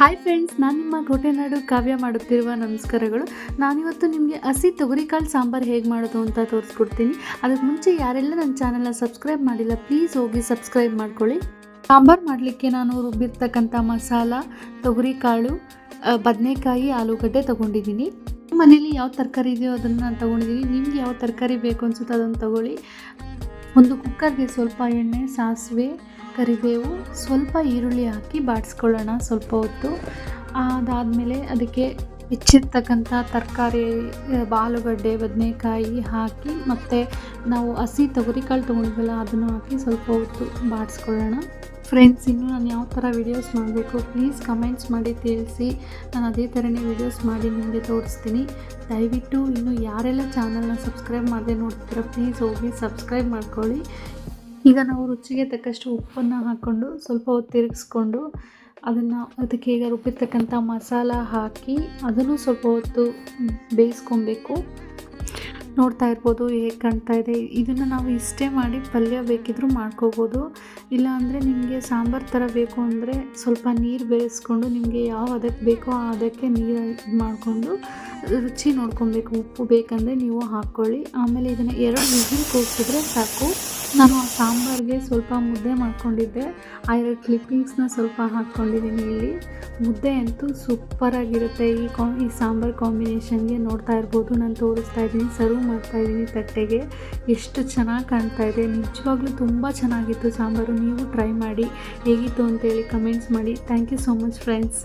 Hi friends, ನಾನು ನಿಮ್ಮ ಕೋಟೆನಾಡು ಕಾವ್ಯ ಮಾಡುತ್ತಿರುವ ನಮಸ್ಕಾರಗಳು. ನಾನಿವತ್ತು ನಿಮಗೆ ಹಸಿ ತೊಗರಿಕಾಳು ಸಾಂಬಾರು ಹೇಗೆ ಮಾಡೋದು ಅಂತ ತೋರಿಸ್ಕೊಡ್ತೀನಿ. ಅದಕ್ಕೆ ಮುಂಚೆ ಯಾರೆಲ್ಲ ನನ್ನ ಚಾನಲ್ನ ಸಬ್ಸ್ಕ್ರೈಬ್ ಮಾಡಿಲ್ಲ ಪ್ಲೀಸ್ ಹೋಗಿ ಸಬ್ಸ್ಕ್ರೈಬ್ ಮಾಡ್ಕೊಳ್ಳಿ. ಸಾಂಬಾರು ಮಾಡಲಿಕ್ಕೆ ನಾನು ರುಬ್ಬಿರ್ತಕ್ಕಂಥ ಮಸಾಲ, ತೊಗರಿಕಾಳು, ಬದನೆಕಾಯಿ, ಆಲೂಗಡ್ಡೆ ತೊಗೊಂಡಿದ್ದೀನಿ. ಮನೇಲಿ ಯಾವ ತರಕಾರಿ ಇದೆಯೋ ಅದನ್ನು ನಾನು ತೊಗೊಂಡಿದ್ದೀನಿ. ನಿಮ್ಗೆ ಯಾವ ತರಕಾರಿ ಬೇಕು ಅನಿಸುತ್ತೆ ಅದನ್ನು ತೊಗೊಳ್ಳಿ. ಒಂದು ಕುಕ್ಕರ್ಗೆ ಸ್ವಲ್ಪ ಎಣ್ಣೆ, ಸಾಸಿವೆ, ಕರಿಬೇವು, ಸ್ವಲ್ಪ ಈರುಳ್ಳಿ ಹಾಕಿ ಬಾಡಿಸ್ಕೊಳ್ಳೋಣ ಸ್ವಲ್ಪ ಹೊತ್ತು. ಅದಾದಮೇಲೆ ಅದಕ್ಕೆ ಹೆಚ್ಚಿರ್ತಕ್ಕಂಥ ತರಕಾರಿ, ಆಲೂಗಡ್ಡೆ, ಬದನೆಕಾಯಿ ಹಾಕಿ ಮತ್ತು ನಾವು ಹಸಿ ತೊಗರಿಕಾಳು ತೊಗೊಂಡಿದ್ವಲ್ಲ ಅದನ್ನು ಹಾಕಿ ಸ್ವಲ್ಪ ಹೊತ್ತು ಬಾಡಿಸ್ಕೊಳ್ಳೋಣ. ಫ್ರೆಂಡ್ಸ್, ಇನ್ನೂ ನಾನು ಯಾವ ಥರ ವೀಡಿಯೋಸ್ ಮಾಡಬೇಕು ಪ್ಲೀಸ್ ಕಮೆಂಟ್ಸ್ ಮಾಡಿ ತಿಳಿಸಿ. ನಾನು ಅದೇ ಥರನೇ ವೀಡಿಯೋಸ್ ಮಾಡಿ ನಿಮಗೆ ತೋರಿಸ್ತೀನಿ. ದಯವಿಟ್ಟು ಇನ್ನೂ ಯಾರೆಲ್ಲ ಚಾನಲ್ನ ಸಬ್ಸ್ಕ್ರೈಬ್ ಮಾಡದೆ ನೋಡ್ತೀರಾ ಪ್ಲೀಸ್ ಹೋಗಿ ಸಬ್ಸ್ಕ್ರೈಬ್ ಮಾಡ್ಕೊಳ್ಳಿ. ಈಗ ನಾವು ರುಚಿಗೆ ತಕ್ಕಷ್ಟು ಉಪ್ಪನ್ನು ಹಾಕ್ಕೊಂಡು ಸ್ವಲ್ಪ ಹೊತ್ತು ತಿರುಗಿಸ್ಕೊಂಡು ಅದಕ್ಕೆ ಈಗ ರುಬ್ಬಿರ್ತಕ್ಕಂಥ ಮಸಾಲ ಹಾಕಿ ಅದನ್ನು ಸ್ವಲ್ಪ ಹೊತ್ತು ಬೇಯಿಸ್ಕೊಬೇಕು. ನೋಡ್ತಾ ಇರ್ಬೋದು ಹೇಗೆ ಕಾಣ್ತಾ ಇದೆ. ಇದನ್ನು ನಾವು ಇಷ್ಟೇ ಮಾಡಿ ಪಲ್ಯ ಬೇಕಿದ್ರೂ ಮಾಡ್ಕೋಬೋದು. ಇಲ್ಲಾಂದರೆ ನಿಮಗೆ ಸಾಂಬಾರು ಥರ ಬೇಕು ಅಂದರೆ ಸ್ವಲ್ಪ ನೀರು ಬೇಯಿಸ್ಕೊಂಡು ನಿಮಗೆ ಯಾವ ಅದಕ್ಕೆ ಬೇಕೋ ಅದಕ್ಕೆ ನೀರು ಇದು ಮಾಡಿಕೊಂಡು ರುಚಿ ನೋಡ್ಕೊಬೇಕು. ಉಪ್ಪು ಬೇಕಂದರೆ ನೀವು ಹಾಕ್ಕೊಳ್ಳಿ. ಆಮೇಲೆ ಇದನ್ನು 2 ವಿಸಿಲ್ ಕೂಗಿಸಿದ್ರೆ ಸಾಕು. ನಾನು ಆ ಸಾಂಬಾರಿಗೆ ಸ್ವಲ್ಪ ಮುದ್ದೆ ಮಾಡ್ಕೊಂಡಿದ್ದೆ. ಆ 2 ಕ್ಲಿಪ್ಪಿಂಗ್ಸ್ನ ಸ್ವಲ್ಪ ಹಾಕ್ಕೊಂಡಿದ್ದೀನಿ ಇಲ್ಲಿ. ಮುದ್ದೆ ಅಂತೂ ಸೂಪರಾಗಿರುತ್ತೆ ಈ ಸಾಂಬಾರು ಕಾಂಬಿನೇಷನ್ಗೆ. ನೋಡ್ತಾ ಇರ್ಬೋದು, ನಾನು ತೋರಿಸ್ತಾ ಇದ್ದೀನಿ, ಸರ್ವ್ ಮಾಡ್ತಾಯಿದ್ದೀನಿ ತಟ್ಟೆಗೆ. ಎಷ್ಟು ಚೆನ್ನಾಗಿ ಕಾಣ್ತಾ ಇದೆ. ನಿಜವಾಗ್ಲೂ ತುಂಬ ಚೆನ್ನಾಗಿತ್ತು ಸಾಂಬಾರು. ನೀವು ಟ್ರೈ ಮಾಡಿ ಹೇಗಿತ್ತು ಅಂತೇಳಿ ಕಮೆಂಟ್ಸ್ ಮಾಡಿ. Thank you so much friends.